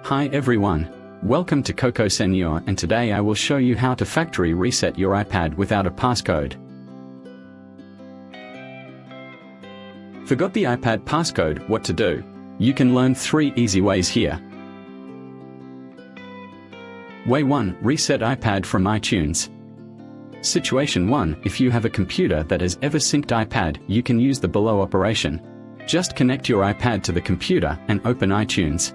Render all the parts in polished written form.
Hi everyone. Welcome to Coco Senior, and today I will show you how to factory reset your iPad without a passcode. Forgot the iPad passcode? What to do? You can learn 3 easy ways here. Way 1. Reset iPad from iTunes. Situation 1. If you have a computer that has ever synced iPad, you can use the below operation. Just connect your iPad to the computer and open iTunes.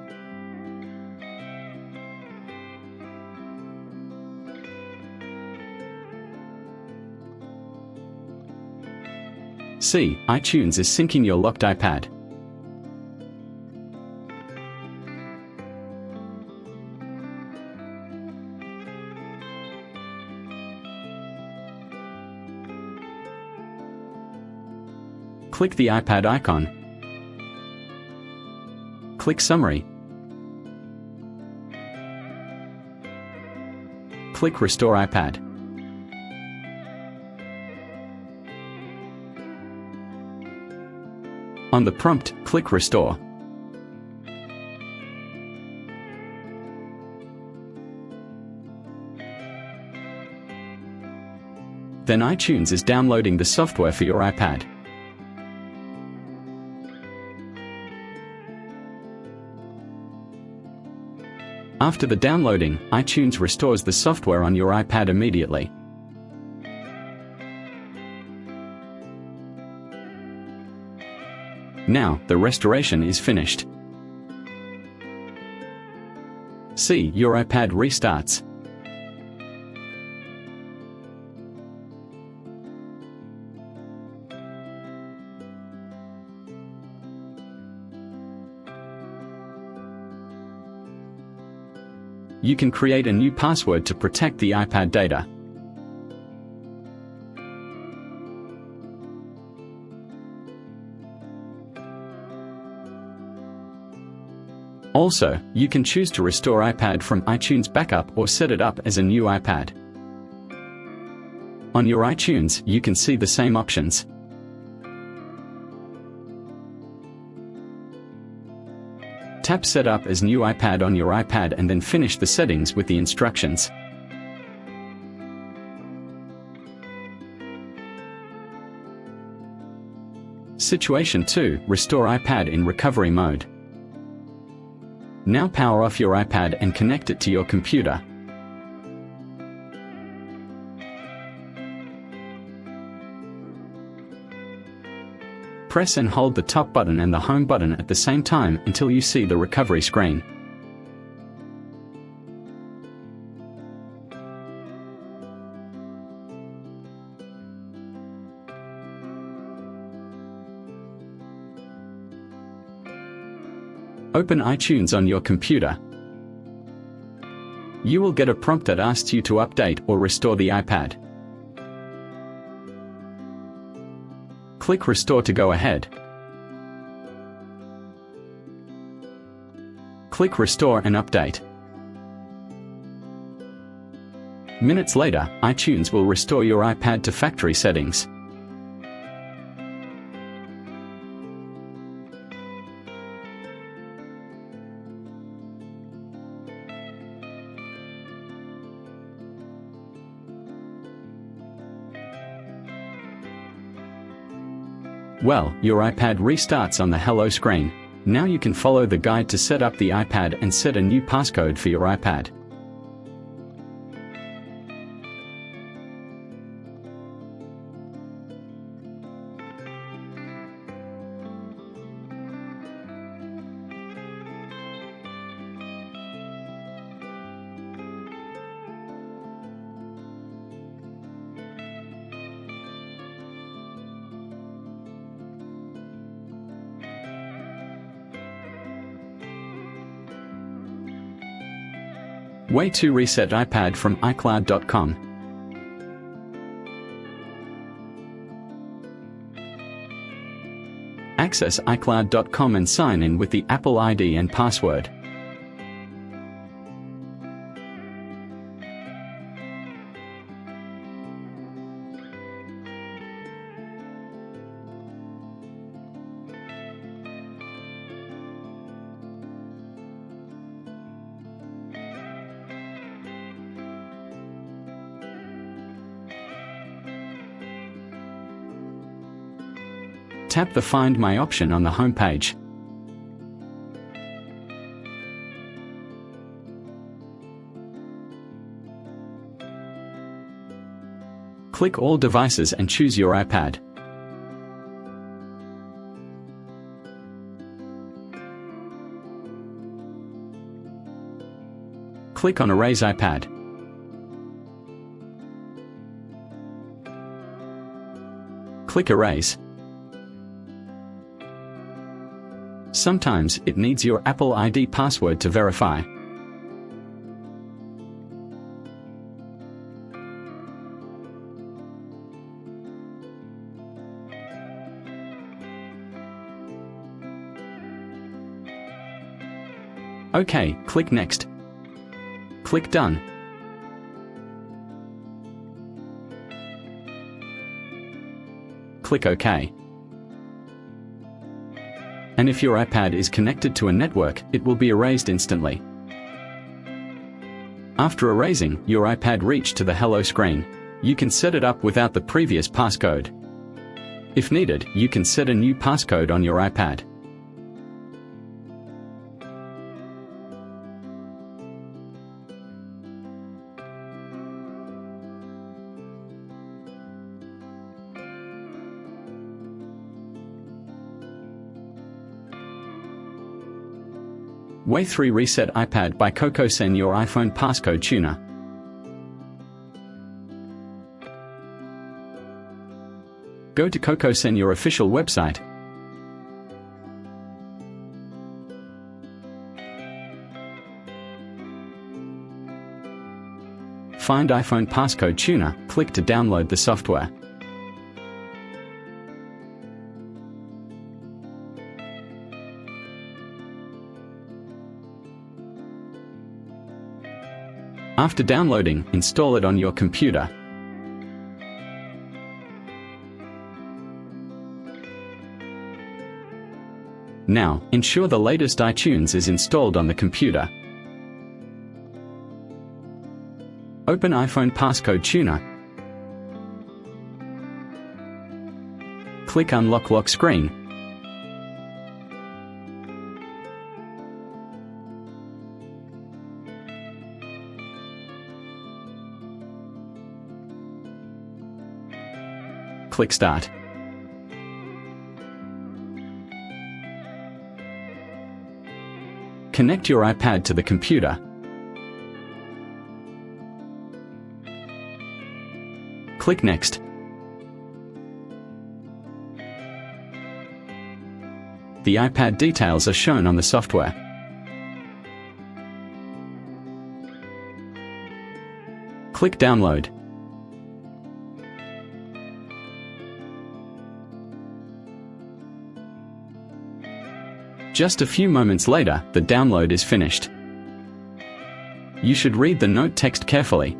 See, iTunes is syncing your locked iPad. Click the iPad icon. Click Summary. Click Restore iPad. On the prompt, click Restore. Then iTunes is downloading the software for your iPad. After the downloading, iTunes restores the software on your iPad immediately. Now, the restoration is finished. See, your iPad restarts. You can create a new password to protect the iPad data. Also, you can choose to restore iPad from iTunes Backup or set it up as a new iPad. On your iTunes, you can see the same options. Tap Set up as new iPad on your iPad and then finish the settings with the instructions. Situation 2. Restore iPad in recovery mode. Now power off your iPad and connect it to your computer. Press and hold the top button and the home button at the same time until you see the recovery screen. Open iTunes on your computer. You will get a prompt that asks you to update or restore the iPad. Click Restore to go ahead. Click Restore and Update. Minutes later, iTunes will restore your iPad to factory settings. Well, your iPad restarts on the Hello screen. Now you can follow the guide to set up the iPad and set a new passcode for your iPad. Way to reset iPad from iCloud.com. Access iCloud.com and sign in with the Apple ID and password. tap the Find My option on the home page. Click All Devices and choose your iPad. Click on Erase iPad. Click Erase. Sometimes it needs your Apple ID password to verify. OK, click Next. Click Done. Click OK. And if your iPad is connected to a network, it will be erased instantly. After erasing, your iPad reached to the Hello screen. You can set it up without the previous passcode. If needed, you can set a new passcode on your iPad. Way 3 Reset iPad by Cocosen your iPhone Passcode Tuner. Go to Cocosen your official website. Find iPhone Passcode Tuner, click to download the software. After downloading, install it on your computer. Now, ensure the latest iTunes is installed on the computer. Open iPhone Passcode Tuner. Click Unlock Lock Screen. Click Start. Connect your iPad to the computer. Click Next. The iPad details are shown on the software. Click Download. Just a few moments later, the download is finished. You should read the note text carefully.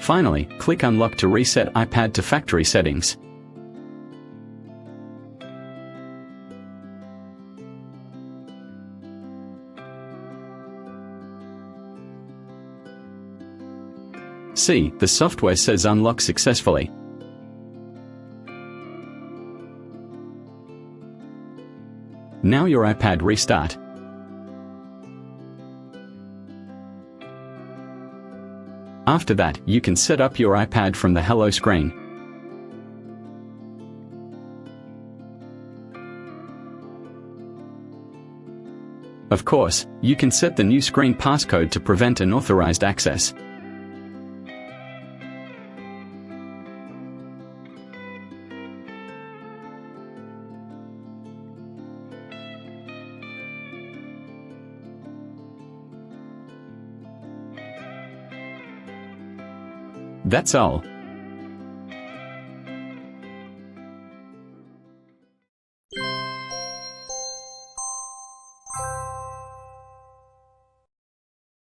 Finally, click Unlock to reset iPad to factory settings. See, the software says Unlock successfully. Now your iPad restart. After that, you can set up your iPad from the Hello screen. Of course, you can set the new screen passcode to prevent unauthorized access. That's all.